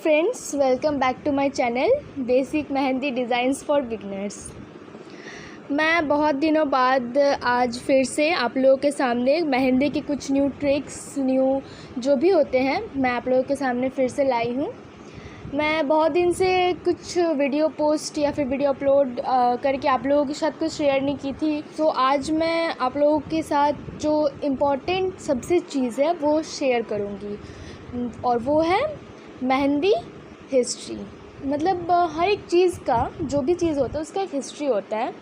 Friends, welcome back to my channel basic mehndi designs for beginners. मैं बहुत दिनों बाद आज फिर से आप लोगों के सामने मेहंदी की कुछ न्यू ट्रिक्स, न्यू जो भी होते हैं, मैं आप लोगों के सामने फिर से लाई हूँ। मैं बहुत दिन से कुछ वीडियो पोस्ट या फिर वीडियो अपलोड करके आप लोगों के साथ कुछ शेयर नहीं की थी। तो आज मैं आप लोगों के साथ जो इम्पोर्टेंट सबसे चीज़ है वो शेयर करूँगी, और वो है मेहंदी हिस्ट्री। मतलब हर एक चीज़ का, जो भी चीज़ होता है उसका एक हिस्ट्री होता है,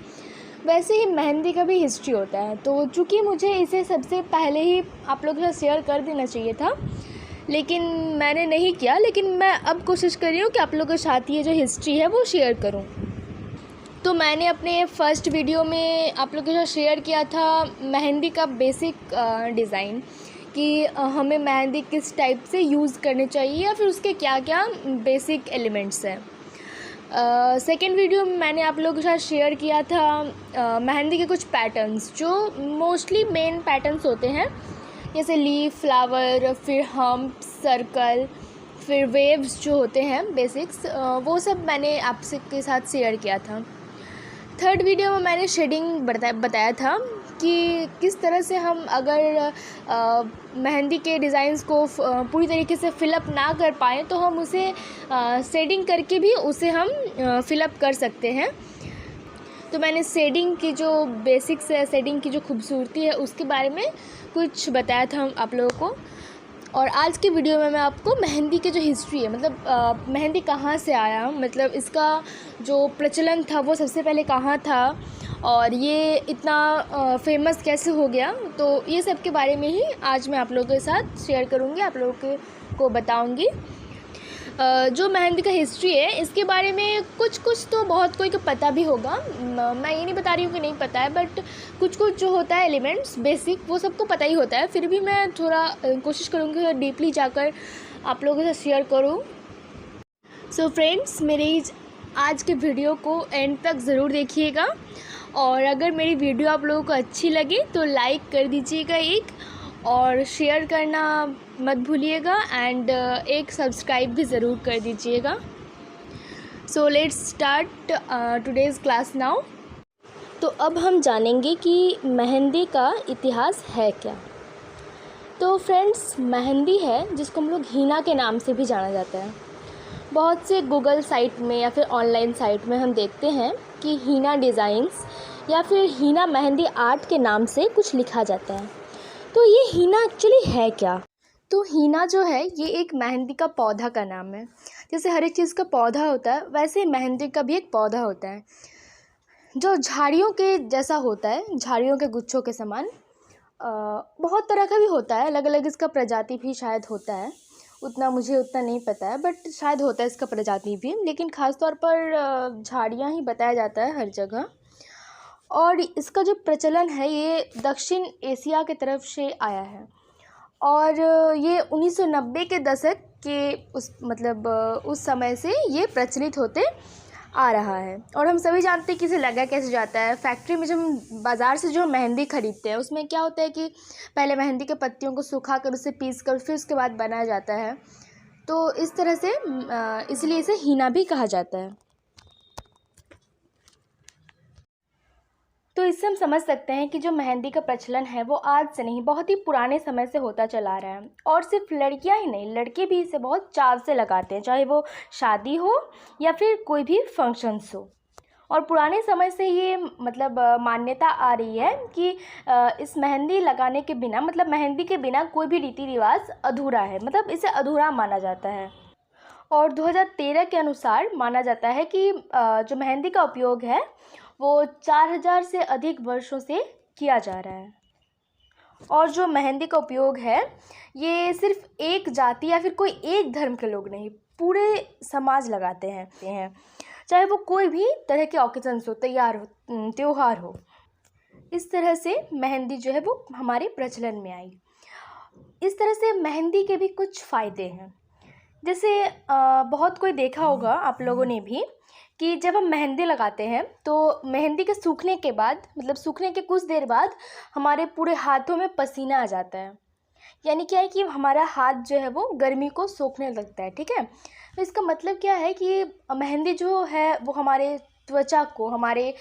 वैसे ही मेहंदी का भी हिस्ट्री होता है। तो चूँकि मुझे इसे सबसे पहले ही आप लोगों के साथ शेयर कर देना चाहिए था, लेकिन मैंने नहीं किया। लेकिन मैं अब कोशिश कर रही हूँ कि आप लोगों के साथ ये जो हिस्ट्री है वो शेयर करूँ। तो मैंने अपने फर्स्ट वीडियो में आप लोगों के साथ शेयर किया था मेहंदी का बेसिक डिज़ाइन, कि हमें मेहंदी किस टाइप से यूज़ करनी चाहिए या फिर उसके क्या क्या बेसिक एलिमेंट्स हैं। सेकेंड वीडियो में मैंने आप लोगों के साथ शेयर किया था मेहंदी के कुछ पैटर्न्स, जो मोस्टली मेन पैटर्न्स होते हैं, जैसे लीफ, फ्लावर, फिर हम्प, सर्कल, फिर वेव्स जो होते हैं बेसिक्स, वो सब मैंने आपसे के साथ शेयर किया था। थर्ड वीडियो में मैंने शेडिंग बताया था कि किस तरह से हम अगर मेहंदी के डिज़ाइंस को पूरी तरीके से फ़िलअप ना कर पाएँ तो हम उसे शेडिंग करके भी उसे हम फ़िलअप कर सकते हैं। तो मैंने शेडिंग की जो बेसिक्स है, शेडिंग की जो खूबसूरती है, उसके बारे में कुछ बताया था आप लोगों को। और आज की वीडियो में मैं आपको मेहंदी की जो हिस्ट्री है, मतलब मेहंदी कहाँ से आया, मतलब इसका जो प्रचलन था वो सबसे पहले कहाँ था, और ये इतना फेमस कैसे हो गया, तो ये सब के बारे में ही आज मैं आप लोगों के साथ शेयर करूँगी, आप लोगों को बताऊँगी। जो मेहंदी का हिस्ट्री है इसके बारे में कुछ तो बहुत कोई को पता भी होगा। मैं ये नहीं बता रही हूँ कि नहीं पता है, बट कुछ जो होता है एलिमेंट्स बेसिक, वो सबको पता ही होता है। फिर भी मैं थोड़ा कोशिश करूँगी डीपली जाकर आप लोगों के साथ शेयर करूँ। सो फ्रेंड्स, मेरी आज के वीडियो को एंड तक ज़रूर देखिएगा, और अगर मेरी वीडियो आप लोगों को अच्छी लगे तो लाइक कर दीजिएगा एक, और शेयर करना मत भूलिएगा, एंड एक सब्सक्राइब भी ज़रूर कर दीजिएगा। So let's start today's class now. तो अब हम जानेंगे कि मेहंदी का इतिहास है क्या। तो फ्रेंड्स, मेहंदी है जिसको हम लोग हीना के नाम से भी जाना जाता है। बहुत से गूगल साइट में या फिर ऑनलाइन साइट में हम देखते हैं कि हीना डिज़ाइंस या फिर हीना मेहंदी आर्ट के नाम से कुछ लिखा जाता है। तो ये हीना एक्चुअली है क्या? तो हीना जो है ये एक मेहंदी का पौधा का नाम है। जैसे हर एक चीज़ का पौधा होता है, वैसे ही मेहंदी का भी एक पौधा होता है जो झाड़ियों के जैसा होता है, झाड़ियों के गुच्छों के समान। बहुत तरह का भी होता है, अलग अलग इसका प्रजाति भी शायद होता है, मुझे उतना नहीं पता है, बट शायद होता है इसका प्रजाति भी, लेकिन ख़ास तौर पर झाड़ियाँ ही बताया जाता है हर जगह। और इसका जो प्रचलन है ये दक्षिण एशिया के तरफ से आया है, और ये 1990 के दशक के उस समय से ये प्रचलित होते आ रहा है। और हम सभी जानते हैं कि इसे लगाया कैसे जाता है। फैक्ट्री में जब हम बाज़ार से जो मेहंदी ख़रीदते हैं उसमें क्या होता है कि पहले मेहंदी के पत्तियों को सुखा कर उसे पीस कर फिर उसके बाद बनाया जाता है। तो इस तरह से इसलिए इसे हीना भी कहा जाता है। तो इससे हम समझ सकते हैं कि जो मेहंदी का प्रचलन है वो आज से नहीं, बहुत ही पुराने समय से होता चला आ रहा है। और सिर्फ लड़कियां ही नहीं, लड़के भी इसे बहुत चाव से लगाते हैं, चाहे वो शादी हो या फिर कोई भी फंक्शंस हो। और पुराने समय से ये मान्यता आ रही है कि इस मेहंदी लगाने के बिना, मतलब मेहंदी के बिना कोई भी रीति रिवाज अधूरा है, मतलब इसे अधूरा माना जाता है। और 2013 के अनुसार माना जाता है कि जो मेहंदी का उपयोग है वो 4000 से अधिक वर्षों से किया जा रहा है। और जो मेहंदी का उपयोग है ये सिर्फ एक जाति या फिर कोई एक धर्म के लोग नहीं, पूरे समाज लगाते हैं, चाहे वो कोई भी तरह के ऑकेजन्स हो, त्यौहार हो। इस तरह से मेहंदी जो है वो हमारे प्रचलन में आई। इस तरह से मेहंदी के भी कुछ फ़ायदे हैं। जैसे बहुत कोई देखा होगा आप लोगों ने भी कि जब हम मेहंदी लगाते हैं तो मेहंदी के सूखने के बाद, मतलब सूखने के कुछ देर बाद, हमारे पूरे हाथों में पसीना आ जाता है। यानी क्या है कि हमारा हाथ जो है वो गर्मी को सोखने लगता है, ठीक है। तो इसका मतलब क्या है कि मेहंदी जो है वो हमारे त्वचा को, हमारे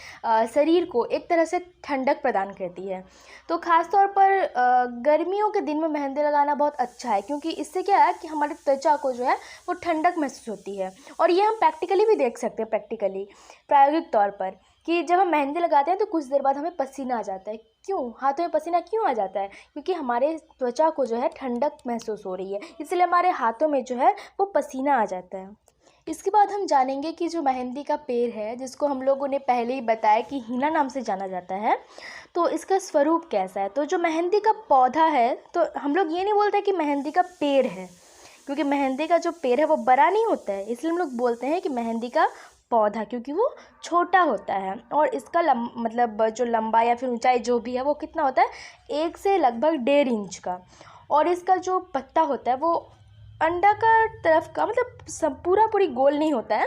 शरीर को एक तरह से ठंडक प्रदान करती है। तो ख़ास तौर पर गर्मियों के दिन में मेहंदी लगाना बहुत अच्छा है, क्योंकि इससे क्या है कि हमारे त्वचा को जो है वो ठंडक महसूस होती है। और ये हम प्रैक्टिकली भी देख सकते हैं, प्रायोगिक तौर पर, कि जब हम मेहंदी लगाते हैं तो कुछ देर बाद हमें पसीना आ जाता है। क्यों हाथों में पसीना क्यों आ जाता है? क्योंकि हमारे त्वचा को जो है ठंडक महसूस हो रही है, इसलिए हमारे हाथों में जो है वो पसीना आ जाता है। इसके बाद हम जानेंगे कि जो मेहंदी का पेड़ है, जिसको हम लोगों ने पहले ही बताया कि हीना नाम से जाना जाता है, तो इसका स्वरूप कैसा है। तो जो मेहंदी का पौधा है, तो हम लोग ये नहीं बोलते कि मेहंदी का पेड़ है, क्योंकि मेहंदी का जो पेड़ है वो बड़ा नहीं होता है, इसलिए हम लोग बोलते हैं कि मेहंदी का पौधा, क्योंकि वो छोटा होता है। और इसका मतलब जो लंबाई या फिर ऊंचाई जो भी है वो कितना होता है, 1 से लगभग 1.5 इंच का। और इसका जो पत्ता होता है वो अंडाकार तरफ का, मतलब सब पूरी गोल नहीं होता है,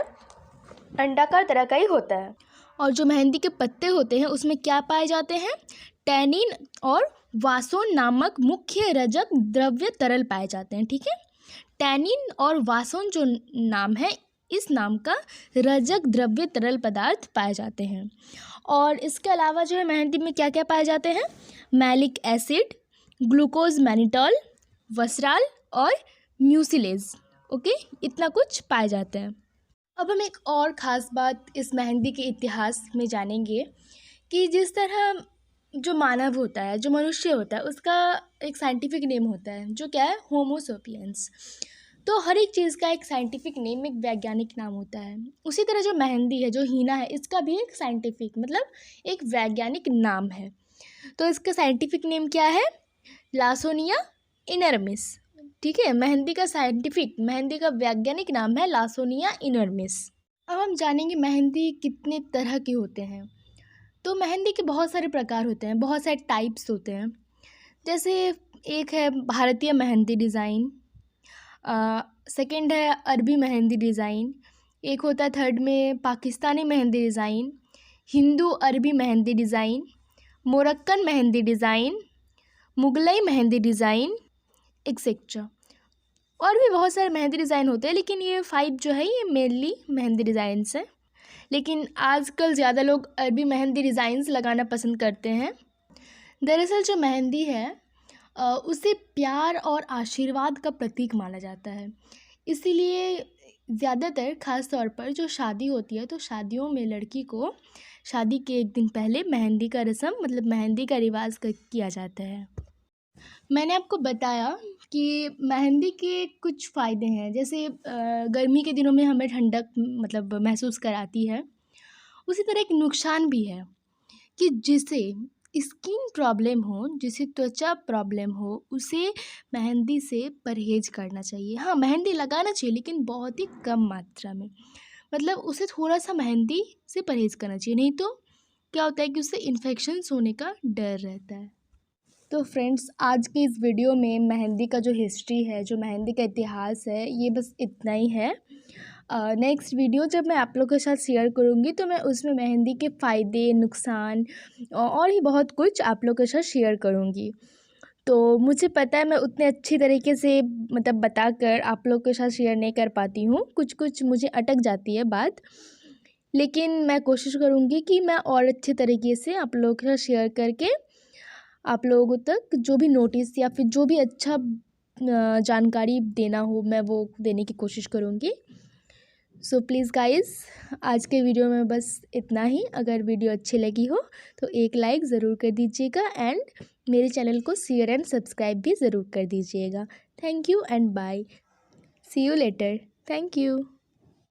अंडाकार तरह का ही होता है। और जो मेहंदी के पत्ते होते हैं उसमें क्या पाए जाते हैं, टैनिन और वासोन नामक मुख्य रजक द्रव्य तरल पाए जाते हैं, ठीक है। टैनिन और वासोन जो नाम है, इस नाम का रजक द्रव्य तरल पदार्थ पाए जाते हैं। और इसके अलावा जो है मेहंदी में क्या क्या पाए जाते हैं, मैलिक एसिड, ग्लूकोज मैनिटॉल, वसराल और म्यूसिलेज, ओके, इतना कुछ पाए जाते हैं। अब हम एक और ख़ास बात इस मेहंदी के इतिहास में जानेंगे कि जिस तरह जो मानव होता है, जो मनुष्य होता है, उसका एक साइंटिफिक नेम होता है, जो क्या है, होमो सेपियंस। तो हर एक चीज़ का एक साइंटिफिक नेम, एक वैज्ञानिक नाम होता है। उसी तरह जो मेहंदी है, जो हीना है, इसका भी एक साइंटिफिक मतलब एक वैज्ञानिक नाम है। तो इसका साइंटिफिक नेम क्या है, लासोनिया इनर्मिस, ठीक है। मेहंदी का वैज्ञानिक नाम है लासोनिया इनर्मिस। अब हम जानेंगे मेहंदी कितने तरह के होते हैं। तो मेहंदी के बहुत सारे प्रकार होते हैं, बहुत सारे टाइप्स होते हैं। जैसे एक है भारतीय मेहंदी डिज़ाइन, सेकंड है अरबी मेहंदी डिज़ाइन, एक होता है थर्ड में पाकिस्तानी मेहंदी डिज़ाइन, हिंदू अरबी mehndi design, Moroccan mehndi design, Mughlai mehndi design, etcetera. और भी बहुत सारे मेहंदी डिज़ाइन होते हैं, लेकिन ये 5 जो है ये मेनली मेहंदी डिज़ाइंस हैं। लेकिन आजकल ज़्यादा लोग अरबी मेहंदी डिज़ाइंस लगाना पसंद करते हैं। दरअसल जो मेहंदी है उसे प्यार और आशीर्वाद का प्रतीक माना जाता है, इसीलिए ज़्यादातर ख़ास तौर पर जो शादी होती है, तो शादियों में लड़की को शादी के एक दिन पहले मेहंदी का रस्म, मतलब मेहंदी का रिवाज किया जाता है। मैंने आपको बताया कि मेहंदी के कुछ फ़ायदे हैं, जैसे गर्मी के दिनों में हमें ठंडक मतलब महसूस कराती है। उसी तरह एक नुकसान भी है कि जिसे स्किन प्रॉब्लम हो, जिसे त्वचा प्रॉब्लम हो, उसे मेहंदी से परहेज़ करना चाहिए। हाँ, मेहंदी लगाना चाहिए, लेकिन बहुत ही कम मात्रा में, मतलब उसे थोड़ा-सा मेहंदी से परहेज़ करना चाहिए, नहीं तो क्या होता है कि उससे इन्फेक्शंस होने का डर रहता है। तो फ्रेंड्स, आज की इस वीडियो में मेहंदी का जो हिस्ट्री है, जो मेहंदी का इतिहास है, ये बस इतना ही है। नेक्स्ट वीडियो जब मैं आप लोगों के साथ शेयर करूँगी, तो मैं उसमें मेहंदी के फ़ायदे, नुकसान और भी बहुत कुछ आप लोगों के साथ शेयर करूँगी। तो मुझे पता है मैं उतने अच्छी तरीके से मतलब बताकर आप लोगों के साथ शेयर नहीं कर पाती हूँ, कुछ मुझे अटक जाती है बात, लेकिन मैं कोशिश करूँगी कि मैं और अच्छे तरीके से आप लोगों के साथ शेयर करके आप लोगों तक जो भी नोटिस या फिर जो भी अच्छा जानकारी देना हो, मैं वो देने की कोशिश करूँगी। सो प्लीज़ गाइज़, आज के वीडियो में बस इतना ही। अगर वीडियो अच्छी लगी हो तो एक लाइक ज़रूर कर दीजिएगा एंड मेरे चैनल को शेयर एंड सब्सक्राइब भी ज़रूर कर दीजिएगा। Thank you and bye, see you later. Thank you.